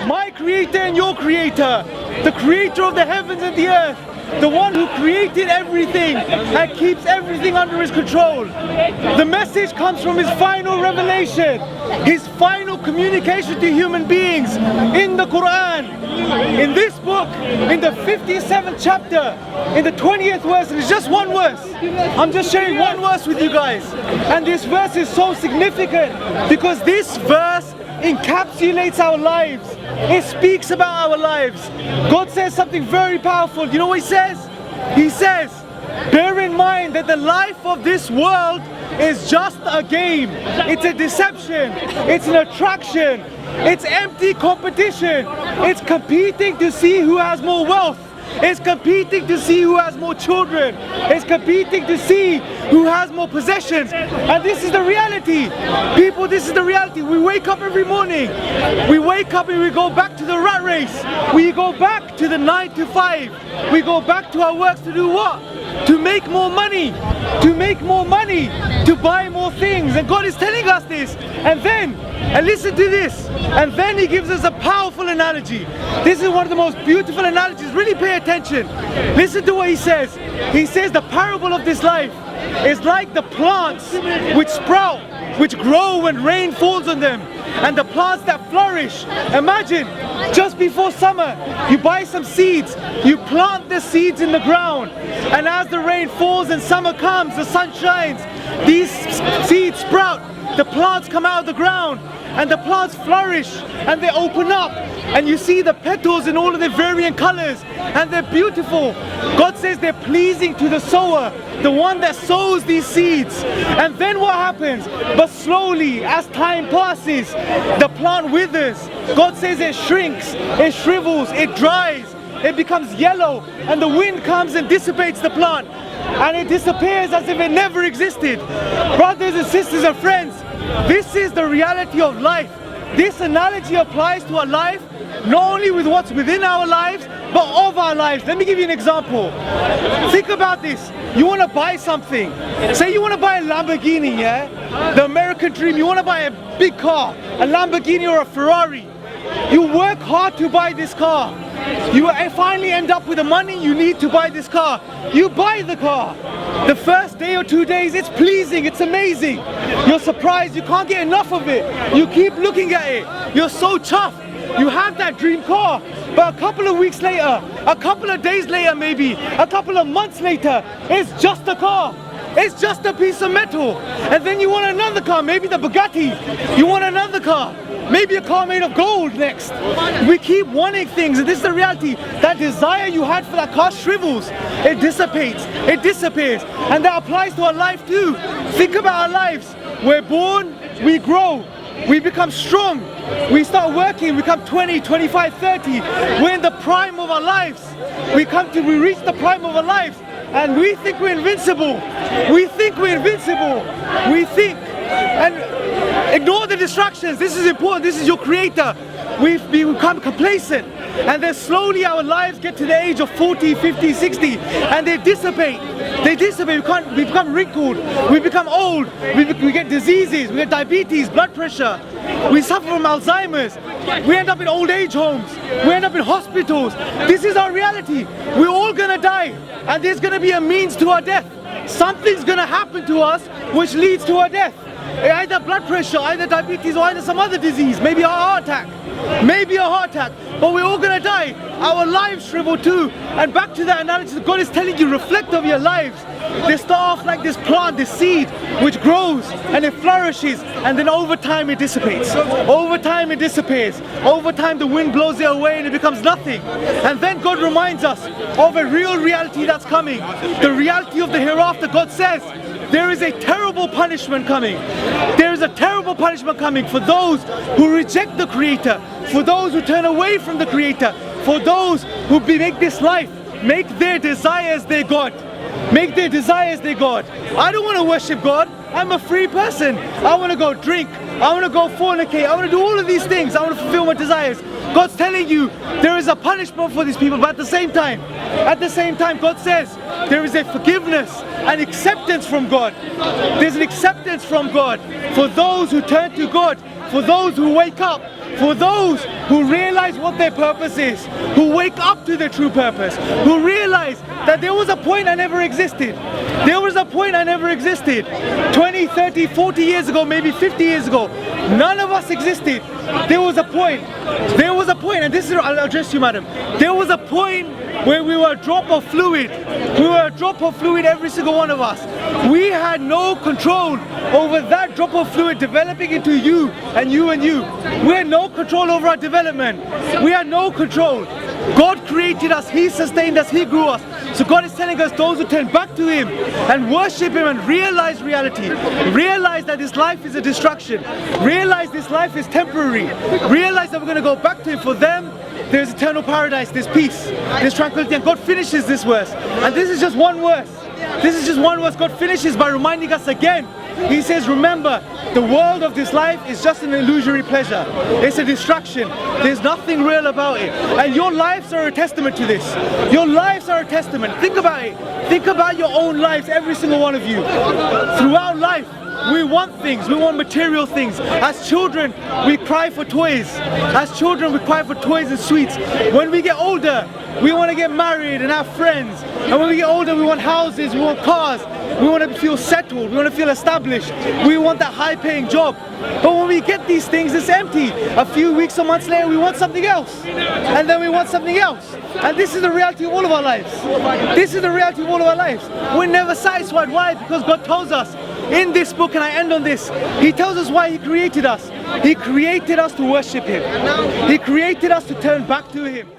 my creator and your creator, the creator of the heavens and the earth, the one who created everything and keeps everything under his control. The message comes from his final revelation, his final communication to human beings in the Quran. In this book, in the 57th chapter, in the 20th verse, and it's just one verse. I'm just sharing one verse with you guys. And this verse is so significant because this verse encapsulates our lives. It speaks about our lives. God says something very powerful. You know what he says? He says, bear in mind that the life of this world is just a game. It's a deception. It's an attraction. It's empty competition. It's competing to see who has more wealth. It's competing to see who has more children. It's competing to see who has more possessions. And this is the reality. People, this is the reality. We wake up every morning. We wake up and we go back to the rat race. We go back to the 9 to 5. We go back to our works to do what? To make more money. To make more money. To buy more things. And God is telling us this. And then, and listen to this, and then he gives us a powerful analogy. This is one of the most beautiful analogies. Really pay attention. Listen to what he says. He says the parable of this life is like the plants which sprout, which grow when rain falls on them, and the plants that flourish. Imagine, just before summer, you buy some seeds, you plant the seeds in the ground, and as the rain falls and summer comes, the sun shines, these seeds sprout, the plants come out of the ground, and the plants flourish, and they open up, and you see the petals in all of their varying colors, and they're beautiful. God says they're pleasing to the sower, the one that sows these seeds. And then what happens? But slowly, as time passes, the plant withers. God says it shrinks, it shrivels, it dries, it becomes yellow, and the wind comes and dissipates the plant, and it disappears as if it never existed. Brothers and sisters and friends, this is the reality of life. This analogy applies to our life, not only with what's within our lives, but of our lives. Let me give you an example. Think about this. You want to buy something. Say you want to buy a Lamborghini, yeah? The American dream. You want to buy a big car, a Lamborghini or a Ferrari. You work hard to buy this car. You finally end up with the money you need to buy this car. You buy the car. The first day or 2 days, it's pleasing, it's amazing. You're surprised, you can't get enough of it. You keep looking at it. You're so chuffed. You have that dream car. But a couple of weeks later, a couple of days later maybe, a couple of months later, it's just a car. It's just a piece of metal. And then you want another car, maybe the Bugatti. You want another car. Maybe a car made of gold next. We keep wanting things, and this is the reality. That desire you had for that car shrivels. It dissipates. It disappears. And that applies to our life too. Think about our lives. We're born, we grow, we become strong. We start working, we become 20, 25, 30. We're in the prime of our lives. We reach the prime of our lives. And we think we're invincible. We think we're invincible. We think. And ignore the distractions. This is important. This is your creator. We've become complacent. And then slowly our lives get to the age of 40, 50, 60. And they dissipate. They dissipate. We become wrinkled. We become old. We get diseases. We get diabetes, blood pressure. We suffer from Alzheimer's. We end up in old age homes. We end up in hospitals. This is our reality. We're all gonna die. And there's gonna be a means to our death. Something's gonna happen to us which leads to our death. Either blood pressure, either diabetes, or either some other disease. Maybe a heart attack. Maybe a heart attack. But we're all gonna die. Our lives shrivel too. And back to that analogy, God is telling you, reflect over your lives. They start off like this plant, this seed, which grows and it flourishes, and then over time it dissipates. Over time it disappears. Over time the wind blows it away and it becomes nothing. And then God reminds us of a real reality that's coming. The reality of the hereafter. God says, there is a terrible punishment coming. There is a terrible punishment coming for those who reject the Creator, for those who turn away from the Creator, for those who make this life, make their desires their God. Make their desires their God. I don't want to worship God. I'm a free person. I want to go drink. I want to go fornicate. I want to do all of these things. I want to fulfill my desires. God's telling you there is a punishment for these people, but at the same time, God says there is a forgiveness and acceptance from God. There's an acceptance from God for those who turn to God, for those who wake up, for those who realize what their purpose is, who wake up to their true purpose, who realize that there was a point I never existed. There was a point I never existed. 20, 30, 40 years ago, maybe 50 years ago, none of us existed. There was a point. There was a point, and this is, I'll address you, madam. There was a point where we were a drop of fluid. We were a drop of fluid, every single one of us. We had no control over that drop of fluid developing into you and you and you. We had no control over our development. We had no control. God created us, He sustained us, He grew us. So God is telling us, those who turn back to Him and worship Him and realize reality, realize that this life is a distraction, realize this life is temporary, realize that we're going to go back to Him. For them, there's eternal paradise, there's peace, there's tranquility. And God finishes this verse. And this is just one verse. This is just one verse. God finishes by reminding us again. He says, remember, the world of this life is just an illusory pleasure. It's a distraction. There's nothing real about it. And your lives are a testament to this. Your lives are a testament. Think about it. Think about your own lives, every single one of you. Throughout life, we want things, we want material things. As children, we cry for toys. As children, we cry for toys and sweets. When we get older, we want to get married and have friends. And when we get older, we want houses, we want cars. We want to feel settled, we want to feel established. We want that high-paying job. But when we get these things, it's empty. A few weeks or months later, we want something else. And then we want something else. And this is the reality of all of our lives. This is the reality of all of our lives. We're never satisfied. Why? Because God tells us in this book, and I end on this, He tells us why He created us. He created us to worship Him. He created us to turn back to Him.